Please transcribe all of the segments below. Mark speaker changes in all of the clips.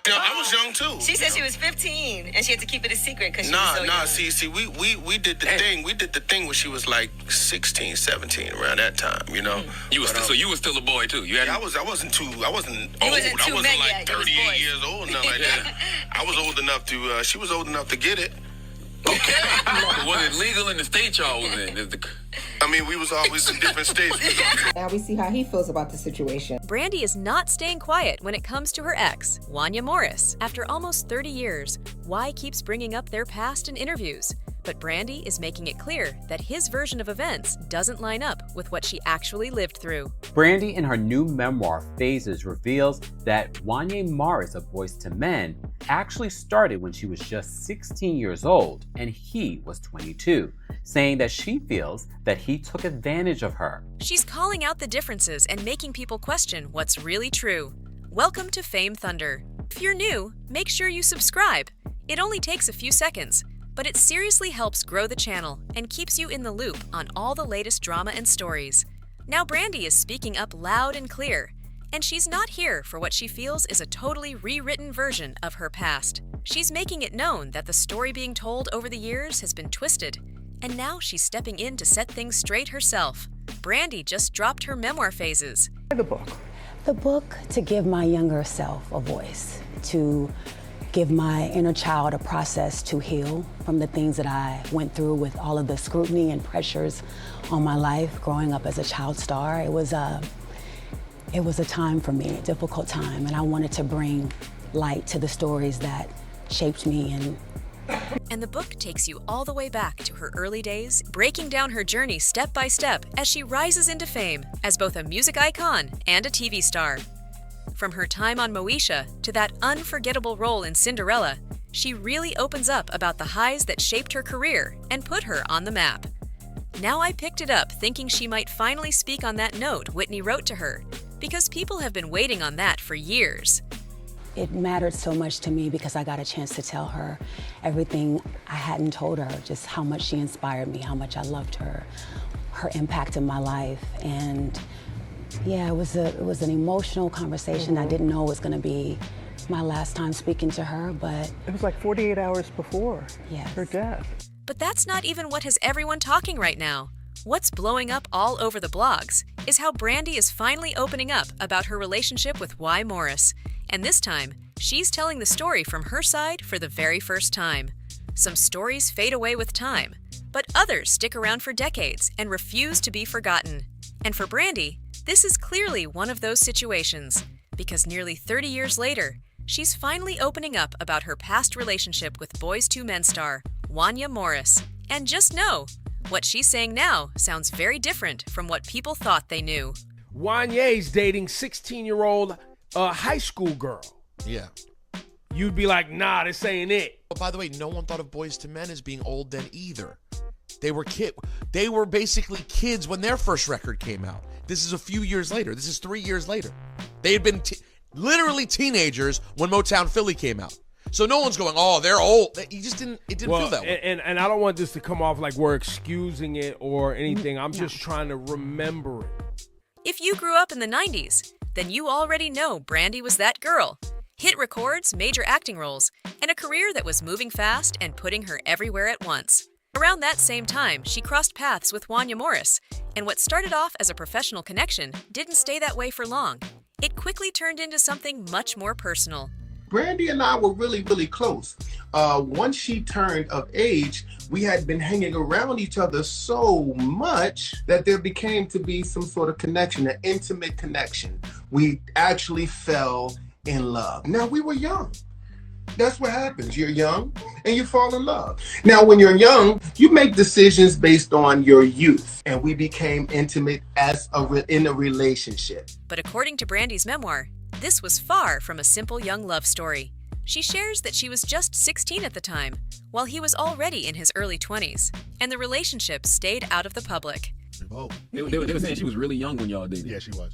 Speaker 1: Yeah, I was young too.
Speaker 2: She said she was 15 and she had to keep it a secret because she was so young.
Speaker 1: See, we did the thing. We did the thing when she was like 16, 17, around that time, you know.
Speaker 3: So you were still a boy too.
Speaker 1: I wasn't old.
Speaker 2: You
Speaker 1: I
Speaker 2: wasn't
Speaker 1: wasn't like
Speaker 2: yet. It was
Speaker 1: 38
Speaker 2: boys.
Speaker 1: years old, nothing like that. I was old enough to. She was old enough to get it.
Speaker 3: Okay. Was it legal in the state y'all was in?
Speaker 1: I mean, we was always in different states.
Speaker 4: Now we see how he feels about the situation.
Speaker 5: Brandy is not staying quiet when it comes to her ex, Wanya Morris. After almost 30 years, Y keeps bringing up their past in interviews. But Brandy is making it clear that his version of events doesn't line up with what she actually lived through.
Speaker 6: Brandy, in her new memoir, Phases, reveals that Wanya Morris of Boyz II Men actually started when she was just 16 years old and he was 22, saying that she feels that he took advantage of her.
Speaker 5: She's calling out the differences and making people question what's really true. Welcome to Fame Thunder. If you're new, make sure you subscribe. It only takes a few seconds, but it seriously helps grow the channel and keeps you in the loop on all the latest drama and stories. Now Brandy is speaking up loud and clear, and she's not here for what she feels is a totally rewritten version of her past. She's making it known that the story being told over the years has been twisted, and now she's stepping in to set things straight herself. Brandy just dropped her memoir Phases.
Speaker 7: The book to give my younger self a voice, to give my inner child a process to heal from the things that I went through with all of the scrutiny and pressures on my life growing up as a child star. It was a time for me, a difficult time, and I wanted to bring light to the stories that shaped me.
Speaker 5: And the book takes you all the way back to her early days, breaking down her journey step by step as she rises into fame as both a music icon and a TV star. From her time on Moesha to that unforgettable role in Cinderella, she really opens up about the highs that shaped her career and put her on the map. Now I picked it up thinking she might finally speak on that note Whitney wrote to her, because people have been waiting on that for years.
Speaker 7: It mattered so much to me because I got a chance to tell her everything I hadn't told her, just how much she inspired me, how much I loved her, her impact in my life. And yeah, it was an emotional conversation. I didn't know it was going to be my last time speaking to her, but
Speaker 8: it was like 48 hours before her death.
Speaker 5: But that's not even what has everyone talking right now. What's blowing up all over the blogs is how Brandy is finally opening up about her relationship with Y Morris. And this time, she's telling the story from her side for the very first time. Some stories fade away with time, but others stick around for decades and refuse to be forgotten. And for Brandy, this is clearly one of those situations, because nearly 30 years later, she's finally opening up about her past relationship with Boyz II Men star Wanya Morris. And just know, what she's saying now sounds very different from what people thought they knew.
Speaker 9: Wanya's dating 16-year-old high school girl.
Speaker 10: Yeah.
Speaker 9: You'd be like, nah, this ain't it.
Speaker 10: But by the way, no one thought of Boyz II Men as being old then either. They were basically kids when their first record came out. This is a few years later. This is 3 years later. They had been literally teenagers when Motown Philly came out. So no one's going, oh, they're old. It didn't feel that way.
Speaker 9: And I don't want this to come off like we're excusing it or anything. I'm just trying to remember it.
Speaker 5: If you grew up in the 90s, then you already know Brandy was that girl. Hit records, major acting roles, and a career that was moving fast and putting her everywhere at once. Around that same time, she crossed paths with Wanya Morris, and what started off as a professional connection didn't stay that way for long. It quickly turned into something much more personal.
Speaker 11: Brandy and I were really, really close. Once she turned of age, we had been hanging around each other so much that there became to be some sort of connection, an intimate connection. We actually fell in love. Now, we were young. That's what happens. You're young and you fall in love. Now, when you're young, you make decisions based on your youth. And we became intimate in a relationship.
Speaker 5: But according to Brandy's memoir, this was far from a simple young love story. She shares that she was just 16 at the time, while he was already in his early 20s, and the relationship stayed out of the public.
Speaker 3: Oh, they were saying she was really young when y'all dated.
Speaker 10: Yeah, she was.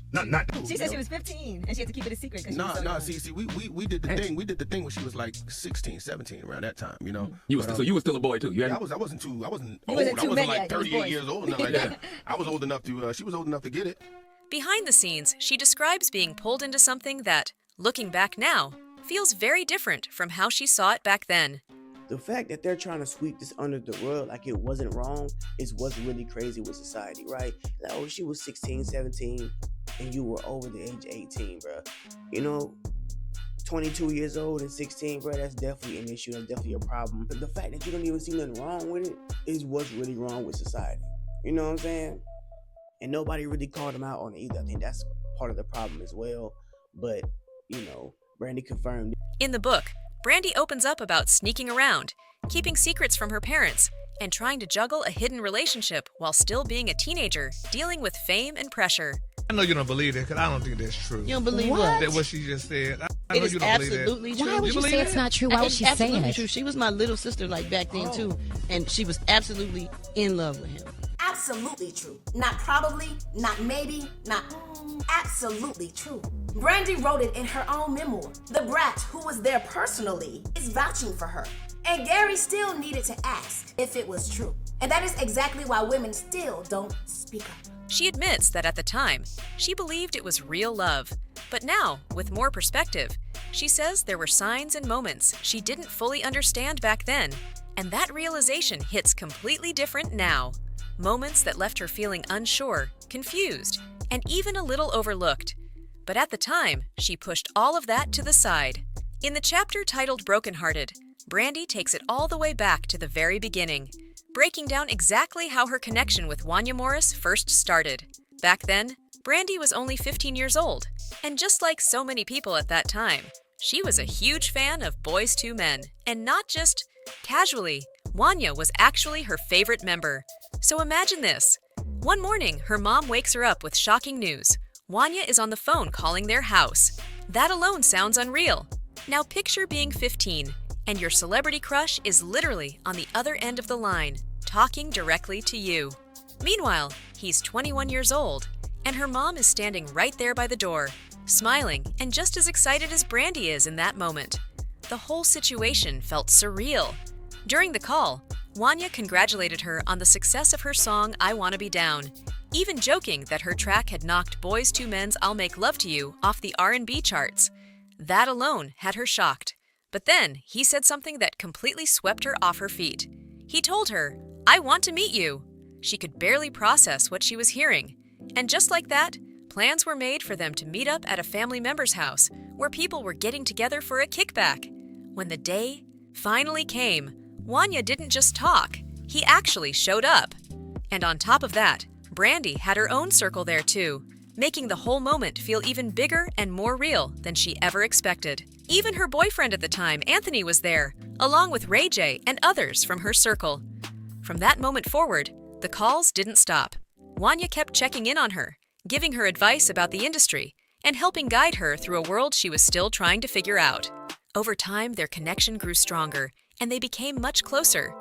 Speaker 2: She said she was 15 and she had to keep it a secret.
Speaker 1: See, we did the thing. We did the thing when she was like 16, 17, around that time, you know.
Speaker 3: So you were still a boy too.
Speaker 1: I wasn't old. I wasn't like 38 years old, nothing like that. I was old enough to. She was old enough to get it.
Speaker 5: Behind the scenes, she describes being pulled into something that, looking back now, feels very different from how she saw it back then.
Speaker 12: The fact that they're trying to sweep this under the rug like it wasn't wrong is what's really crazy with society, right? Like, oh, she was 16, 17, and you were over the age of 18, bro. You know, 22 years old and 16, bro, that's definitely an issue. That's definitely a problem. But the fact that you don't even see nothing wrong with it is what's really wrong with society. You know what I'm saying? And nobody really called him out on it either. I think that's part of the problem as well. But, you know, Brandy confirmed.
Speaker 5: In the book, Brandy opens up about sneaking around, keeping secrets from her parents, and trying to juggle a hidden relationship while still being a teenager, dealing with fame and pressure.
Speaker 13: I know you don't believe that because I don't think that's true.
Speaker 14: You don't believe what?
Speaker 13: That what she just said. I know
Speaker 14: It is
Speaker 13: you don't believe that.
Speaker 14: absolutely true.
Speaker 15: Why would you say it's not true? Why would she say
Speaker 14: absolutely
Speaker 15: it?
Speaker 14: true. She was my little sister like back then too, and she was absolutely in love with him.
Speaker 16: Absolutely true. Not probably, not maybe, not absolutely true. Brandy wrote it in her own memoir. The brat who was there personally is vouching for her. And Gary still needed to ask if it was true. And that is exactly why women still don't speak up.
Speaker 5: She admits that at the time, she believed it was real love. But now, with more perspective, she says there were signs and moments she didn't fully understand back then, and that realization hits completely different now. Moments that left her feeling unsure, confused, and even a little overlooked. But at the time, she pushed all of that to the side. In the chapter titled Brokenhearted, Brandy takes it all the way back to the very beginning, breaking down exactly how her connection with Wanya Morris first started. Back then, Brandy was only 15 years old, and just like so many people at that time, she was a huge fan of Boyz II Men, and not just casually. Wanya was actually her favorite member. So imagine this. One morning, her mom wakes her up with shocking news. Wanya is on the phone calling their house. That alone sounds unreal. Now picture being 15, and your celebrity crush is literally on the other end of the line, talking directly to you. Meanwhile, he's 21 years old, and her mom is standing right there by the door, smiling and just as excited as Brandy is in that moment. The whole situation felt surreal. During the call, Wanya congratulated her on the success of her song I Wanna Be Down, even joking that her track had knocked Boyz II Men's I'll Make Love to You off the R&B charts. That alone had her shocked. But then he said something that completely swept her off her feet. He told her, I want to meet you. She could barely process what she was hearing. And just like that, plans were made for them to meet up at a family member's house where people were getting together for a kickback. When the day finally came, Wanya didn't just talk, he actually showed up. And on top of that, Brandy had her own circle there too, making the whole moment feel even bigger and more real than she ever expected. Even her boyfriend at the time, Anthony, was there, along with Ray J and others from her circle. From that moment forward, the calls didn't stop. Wanya kept checking in on her, giving her advice about the industry, and helping guide her through a world she was still trying to figure out. Over time, their connection grew stronger, and they became much closer.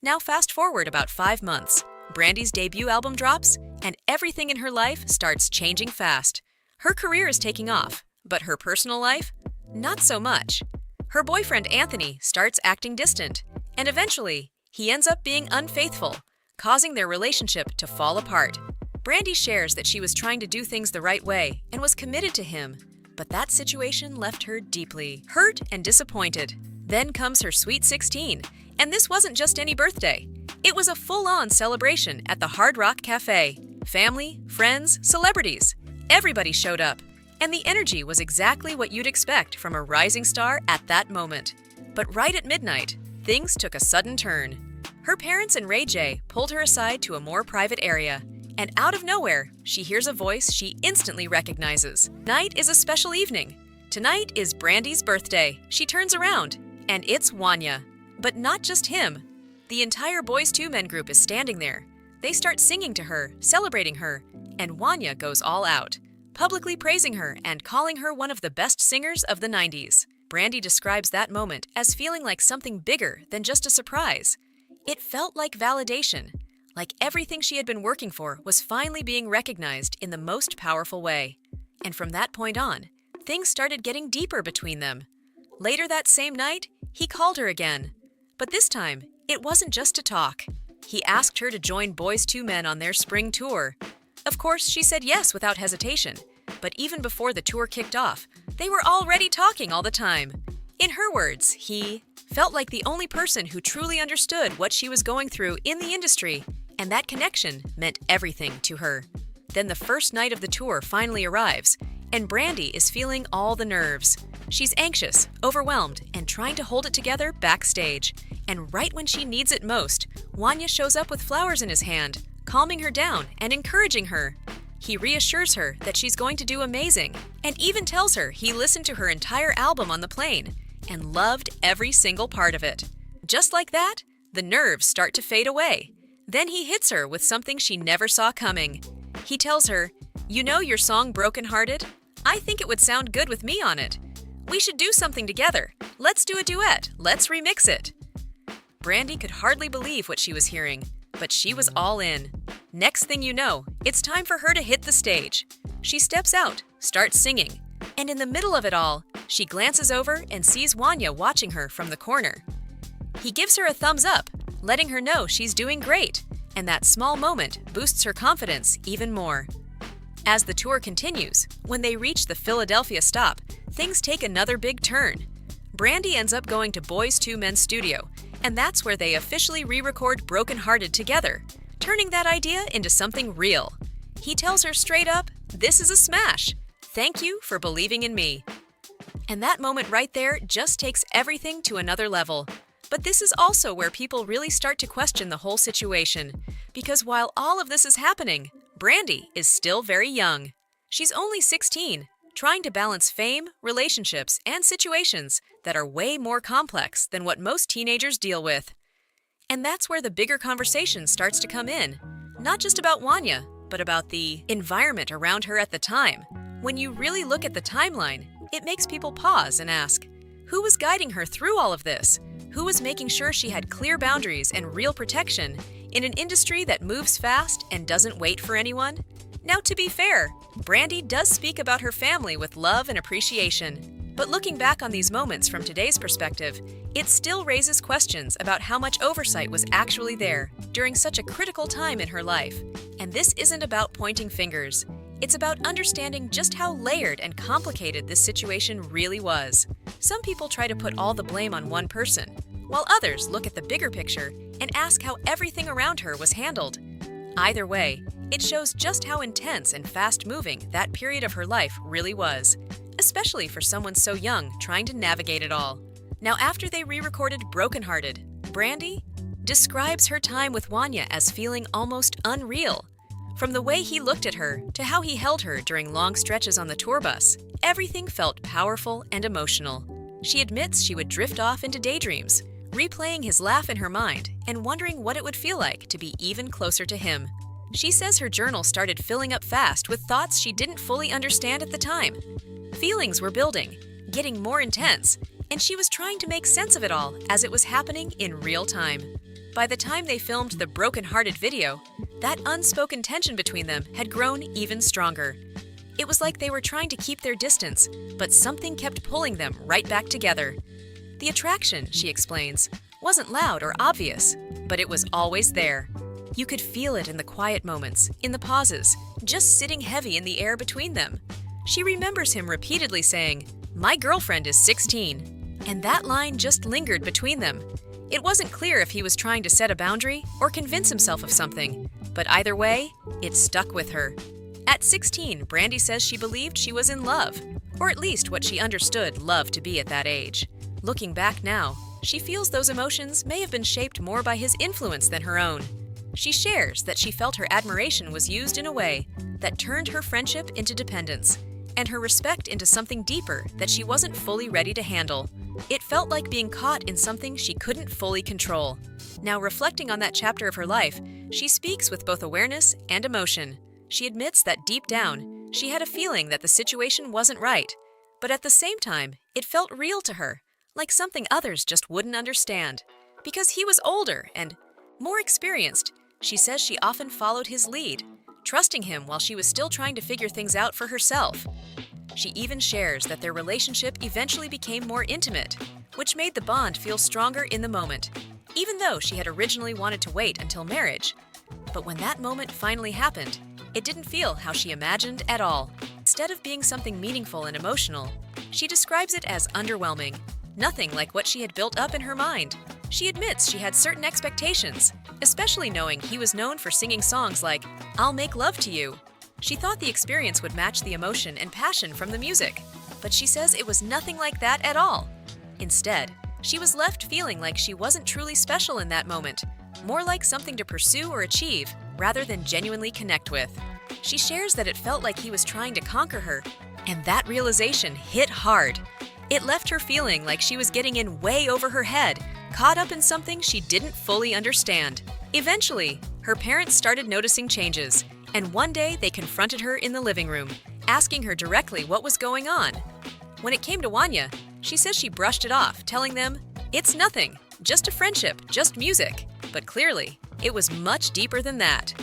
Speaker 5: Now fast forward about 5 months, Brandy's debut album drops, and everything in her life starts changing fast. Her career is taking off, but her personal life? Not so much. Her boyfriend Anthony starts acting distant, and eventually, he ends up being unfaithful, causing their relationship to fall apart. Brandy shares that she was trying to do things the right way and was committed to him, but that situation left her deeply hurt and disappointed. Then comes her sweet 16, and this wasn't just any birthday. It was a full-on celebration at the Hard Rock Cafe. Family, friends, celebrities, everybody showed up, and the energy was exactly what you'd expect from a rising star at that moment. But right at midnight, things took a sudden turn. Her parents and Ray J pulled her aside to a more private area, and out of nowhere, she hears a voice she instantly recognizes. Tonight is a special evening. Tonight is Brandy's birthday. She turns around, and it's Wanya. But not just him. The entire Boyz II Men group is standing there. They start singing to her, celebrating her, and Wanya goes all out, publicly praising her and calling her one of the best singers of the 90s. Brandy describes that moment as feeling like something bigger than just a surprise. It felt like validation, like everything she had been working for was finally being recognized in the most powerful way. And from that point on, things started getting deeper between them. Later that same night, he called her again. But this time, it wasn't just to talk. He asked her to join Boyz II Men on their spring tour. Of course, she said yes without hesitation. But even before the tour kicked off, they were already talking all the time. In her words, he felt like the only person who truly understood what she was going through in the industry, and that connection meant everything to her. Then the first night of the tour finally arrives, and Brandy is feeling all the nerves. She's anxious, overwhelmed, and trying to hold it together backstage. And right when she needs it most, Wanya shows up with flowers in his hand, calming her down and encouraging her. He reassures her that she's going to do amazing, and even tells her he listened to her entire album on the plane and loved every single part of it. Just like that, the nerves start to fade away. Then he hits her with something she never saw coming. He tells her, "You know your song Broken Hearted? I think it would sound good with me on it. We should do something together. Let's do a duet. Let's remix it." Brandy could hardly believe what she was hearing, but she was all in. Next thing you know, it's time for her to hit the stage. She steps out, starts singing, and in the middle of it all, she glances over and sees Wanya watching her from the corner. He gives her a thumbs up, letting her know she's doing great, and that small moment boosts her confidence even more. As the tour continues, when they reach the Philadelphia stop, things take another big turn. Brandy ends up going to Boys II Men's studio, and that's where they officially re-record Broken Hearted together, turning that idea into something real. He tells her straight up, "This is a smash. Thank you for believing in me." And that moment right there just takes everything to another level. But this is also where people really start to question the whole situation, because while all of this is happening, Brandy is still very young. She's only 16, trying to balance fame, relationships, and situations that are way more complex than what most teenagers deal with. And that's where the bigger conversation starts to come in, not just about Wanya, but about the environment around her at the time. When you really look at the timeline, it makes people pause and ask, who was guiding her through all of this? Who was making sure she had clear boundaries and real protection in an industry that moves fast and doesn't wait for anyone? Now, to be fair, Brandy does speak about her family with love and appreciation. But looking back on these moments from today's perspective, it still raises questions about how much oversight was actually there during such a critical time in her life. And this isn't about pointing fingers. It's about understanding just how layered and complicated this situation really was. Some people try to put all the blame on one person, while others look at the bigger picture and ask how everything around her was handled. Either way, it shows just how intense and fast-moving that period of her life really was, especially for someone so young trying to navigate it all. Now, after they re-recorded Broken Hearted, Brandy describes her time with Wanya as feeling almost unreal. From the way he looked at her to how he held her during long stretches on the tour bus, everything felt powerful and emotional. She admits she would drift off into daydreams, replaying his laugh in her mind and wondering what it would feel like to be even closer to him. She says her journal started filling up fast with thoughts she didn't fully understand at the time. Feelings were building, getting more intense, and she was trying to make sense of it all as it was happening in real time. By the time they filmed the Broken Hearted video, that unspoken tension between them had grown even stronger. It was like they were trying to keep their distance, but something kept pulling them right back together. The attraction, she explains, wasn't loud or obvious, but it was always there. You could feel it in the quiet moments, in the pauses, just sitting heavy in the air between them. She remembers him repeatedly saying, "My girlfriend is 16," and that line just lingered between them. It wasn't clear if he was trying to set a boundary or convince himself of something, but either way, it stuck with her. At 16, Brandy says she believed she was in love, or at least what she understood love to be at that age. Looking back now, she feels those emotions may have been shaped more by his influence than her own. She shares that she felt her admiration was used in a way that turned her friendship into dependence, and her respect into something deeper that she wasn't fully ready to handle. It felt like being caught in something she couldn't fully control. Now, reflecting on that chapter of her life, she speaks with both awareness and emotion. She admits that deep down, she had a feeling that the situation wasn't right, but at the same time, it felt real to her, like something others just wouldn't understand. Because he was older and more experienced, she says she often followed his lead, trusting him while she was still trying to figure things out for herself. She even shares that their relationship eventually became more intimate, which made the bond feel stronger in the moment, even though she had originally wanted to wait until marriage. But when that moment finally happened, it didn't feel how she imagined at all. Instead of being something meaningful and emotional, she describes it as underwhelming, nothing like what she had built up in her mind. She admits she had certain expectations, especially knowing he was known for singing songs like "I'll Make Love to You." She thought the experience would match the emotion and passion from the music, but she says it was nothing like that at all. Instead, she was left feeling like she wasn't truly special in that moment, more like something to pursue or achieve rather than genuinely connect with. She shares that it felt like he was trying to conquer her, and that realization hit hard. It left her feeling like she was getting in way over her head, caught up in something she didn't fully understand. Eventually, her parents started noticing changes, and one day they confronted her in the living room, asking her directly what was going on. When it came to Wanya, she says she brushed it off, telling them, "It's nothing, just a friendship, just music." But clearly, it was much deeper than that.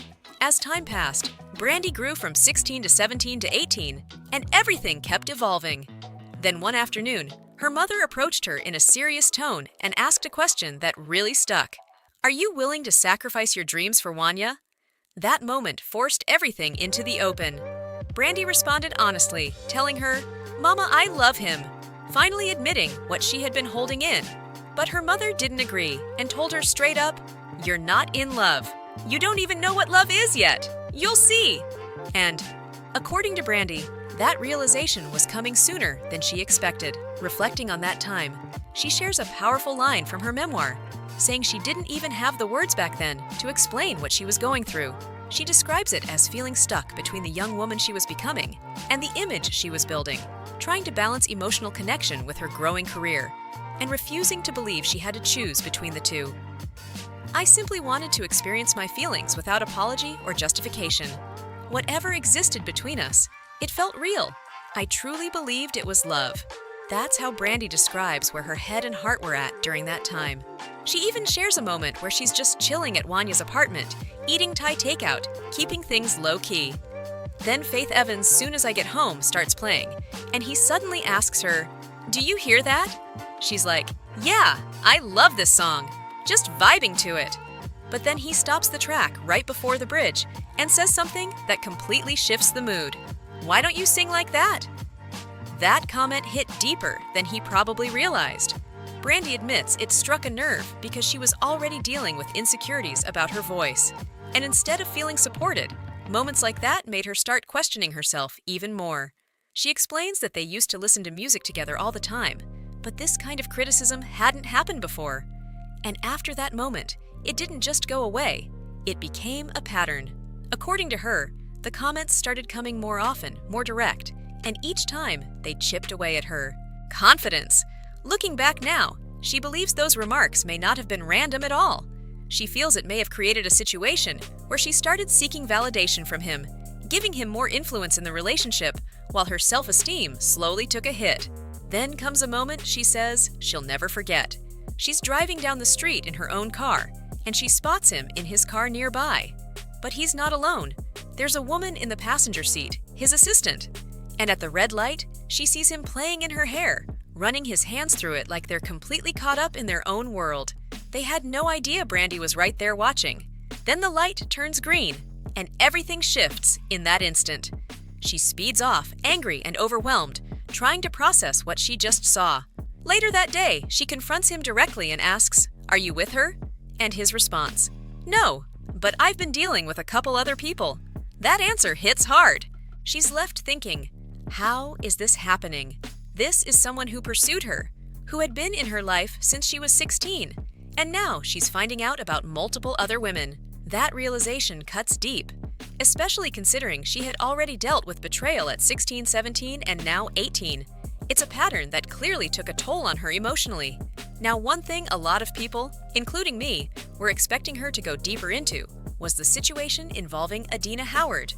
Speaker 5: As time passed, Brandy grew from 16 to 17 to 18, and everything kept evolving. Then one afternoon, her mother approached her in a serious tone and asked a question that really stuck. "Are you willing to sacrifice your dreams for Wanya?" That moment forced everything into the open. Brandy responded honestly, telling her, "Mama, I love him," finally admitting what she had been holding in. But her mother didn't agree and told her straight up, "You're not in love. You don't even know what love is yet. You'll see." And, according to Brandy, that realization was coming sooner than she expected. Reflecting on that time, she shares a powerful line from her memoir, saying she didn't even have the words back then to explain what she was going through. She describes it as feeling stuck between the young woman she was becoming and the image she was building, trying to balance emotional connection with her growing career, and refusing to believe she had to choose between the two. "I simply wanted to experience my feelings without apology or justification. Whatever existed between us, it felt real. I truly believed it was love." That's how Brandy describes where her head and heart were at during that time. She even shares a moment where she's just chilling at Wanya's apartment, eating Thai takeout, keeping things low-key. Then Faith Evans' "Soon As I Get Home" starts playing, and he suddenly asks her, "Do you hear that?" She's like, "Yeah, I love this song, just vibing to it." But then he stops the track right before the bridge and says something that completely shifts the mood. "Why don't you sing like that?" That comment hit deeper than he probably realized. Brandy admits it struck a nerve because she was already dealing with insecurities about her voice. And instead of feeling supported, moments like that made her start questioning herself even more. She explains that they used to listen to music together all the time, but this kind of criticism hadn't happened before. And after that moment, it didn't just go away, it became a pattern. According to her, the comments started coming more often, more direct, and each time they chipped away at her. Confidence! Looking back now, she believes those remarks may not have been random at all. She feels it may have created a situation where she started seeking validation from him, giving him more influence in the relationship, while her self-esteem slowly took a hit. Then comes a moment she says she'll never forget. She's driving down the street in her own car, and she spots him in his car nearby. But he's not alone. There's a woman in the passenger seat, his assistant. And at the red light, she sees him playing in her hair, running his hands through it like they're completely caught up in their own world. They had no idea Brandy was right there watching. Then the light turns green, and everything shifts in that instant. She speeds off, angry and overwhelmed, trying to process what she just saw. Later that day, she confronts him directly and asks, "Are you with her?" And his response, "No, but I've been dealing with a couple other people." That answer hits hard. She's left thinking, how is this happening? This is someone who pursued her, who had been in her life since she was 16, and now she's finding out about multiple other women. That realization cuts deep, especially considering she had already dealt with betrayal at 16, 17, and now 18. It's a pattern that clearly took a toll on her emotionally. Now, one thing a lot of people, including me, were expecting her to go deeper into was the situation involving Adina Howard.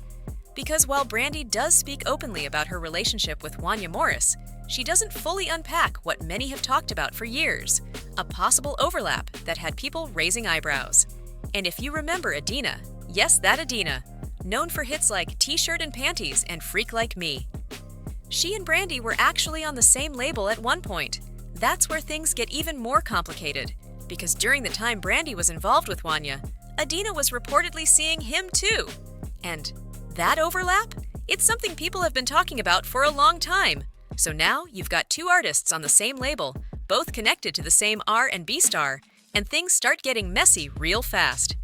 Speaker 5: Because while Brandy does speak openly about her relationship with Wanya Morris, she doesn't fully unpack what many have talked about for years, a possible overlap that had people raising eyebrows. And if you remember Adina, yes, that Adina, known for hits like T-shirt and panties and Freak Like Me. She and Brandy were actually on the same label at one point. That's where things get even more complicated, because during the time Brandy was involved with Wanya, Adina was reportedly seeing him too. And that overlap? It's something people have been talking about for a long time. So now you've got two artists on the same label, both connected to the same R&B star, and things start getting messy real fast.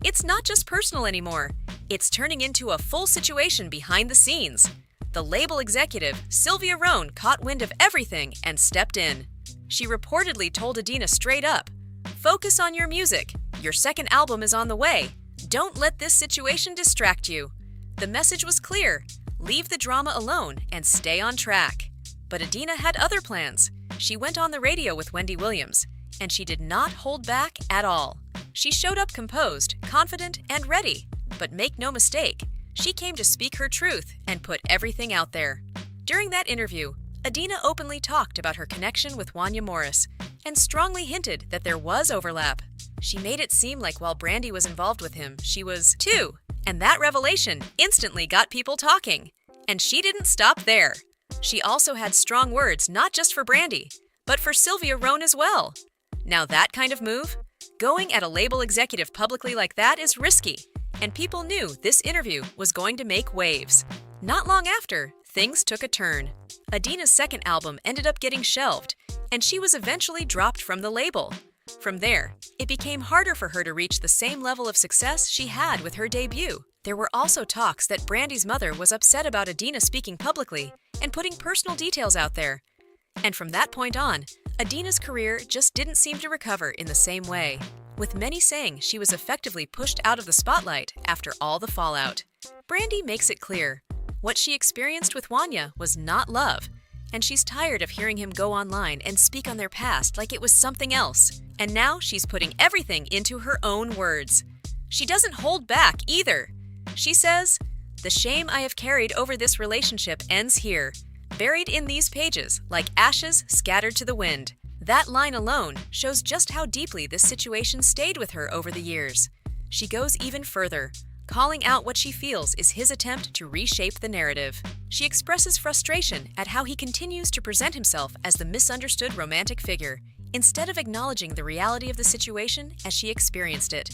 Speaker 5: It's not just personal anymore. It's turning into a full situation behind the scenes. The label executive, Sylvia Rhone, caught wind of everything and stepped in. She reportedly told Adina straight up, "Focus on your music. Your second album is on the way. Don't let this situation distract you." The message was clear: leave the drama alone and stay on track. But Adina had other plans. She went on the radio with Wendy Williams, and she did not hold back at all. She showed up composed, confident, and ready. But make no mistake, she came to speak her truth and put everything out there. During that interview, Adina openly talked about her connection with Wanya Morris and strongly hinted that there was overlap. She made it seem like while Brandy was involved with him, she was too. And that revelation instantly got people talking. And she didn't stop there. She also had strong words not just for Brandy, but for Sylvia Rhone as well. Now that kind of move? Going at a label executive publicly like that is risky, and people knew this interview was going to make waves. Not long after, things took a turn. Adina's second album ended up getting shelved, and she was eventually dropped from the label. From there, it became harder for her to reach the same level of success she had with her debut. There were also talks that Brandy's mother was upset about Adina speaking publicly and putting personal details out there. And from that point on, Adina's career just didn't seem to recover in the same way, with many saying she was effectively pushed out of the spotlight after all the fallout. Brandy makes it clear, what she experienced with Wanya was not love, and she's tired of hearing him go online and speak on their past like it was something else. And now she's putting everything into her own words. She doesn't hold back either. She says, "The shame I have carried over this relationship ends here, buried in these pages like ashes scattered to the wind." That line alone shows just how deeply this situation stayed with her over the years. She goes even further, calling out what she feels is his attempt to reshape the narrative. She expresses frustration at how he continues to present himself as the misunderstood romantic figure, instead of acknowledging the reality of the situation as she experienced it.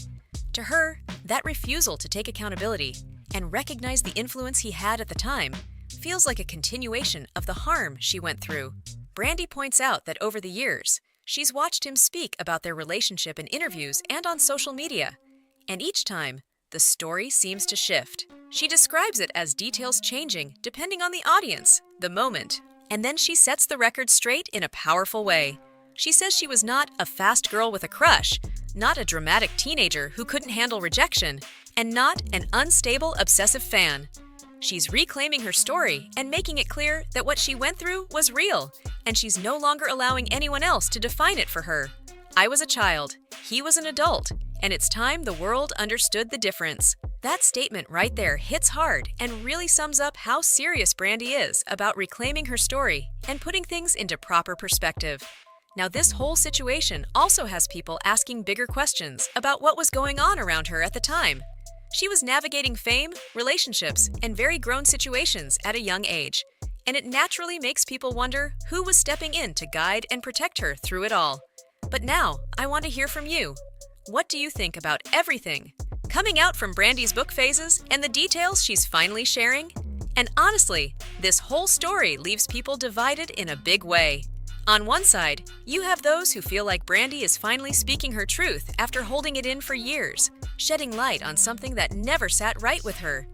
Speaker 5: To her, that refusal to take accountability and recognize the influence he had at the time feels like a continuation of the harm she went through. Brandy points out that over the years, she's watched him speak about their relationship in interviews and on social media, and each time, the story seems to shift. She describes it as details changing depending on the audience, the moment, and then she sets the record straight in a powerful way. She says she was not a fast girl with a crush, not a dramatic teenager who couldn't handle rejection, and not an unstable, obsessive fan. She's reclaiming her story and making it clear that what she went through was real, and she's no longer allowing anyone else to define it for her. "I was a child, he was an adult, and it's time the world understood the difference." That statement right there hits hard and really sums up how serious Brandy is about reclaiming her story and putting things into proper perspective. Now, this whole situation also has people asking bigger questions about what was going on around her at the time. She was navigating fame, relationships, and very grown situations at a young age, and it naturally makes people wonder who was stepping in to guide and protect her through it all. But now, I want to hear from you. What do you think about everything coming out from Brandy's book phases and the details she's finally sharing? And honestly, this whole story leaves people divided in a big way. On one side, you have those who feel like Brandy is finally speaking her truth after holding it in for years, shedding light on something that never sat right with her.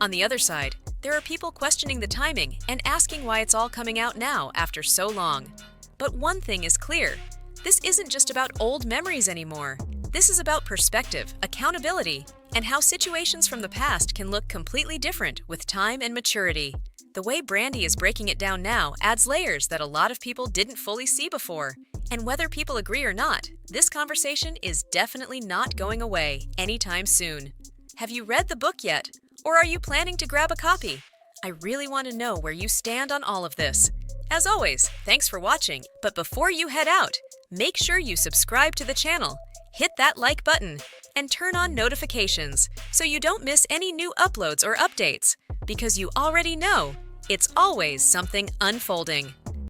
Speaker 5: On the other side, there are people questioning the timing and asking why it's all coming out now after so long. But one thing is clear, this isn't just about old memories anymore. This is about perspective, accountability, and how situations from the past can look completely different with time and maturity. The way Brandy is breaking it down now adds layers that a lot of people didn't fully see before. And whether people agree or not, this conversation is definitely not going away anytime soon. Have you read the book yet? Or are you planning to grab a copy? I really want to know where you stand on all of this. As always, thanks for watching. But before you head out, make sure you subscribe to the channel, hit that like button, and turn on notifications so you don't miss any new uploads or updates. Because you already know, it's always something unfolding.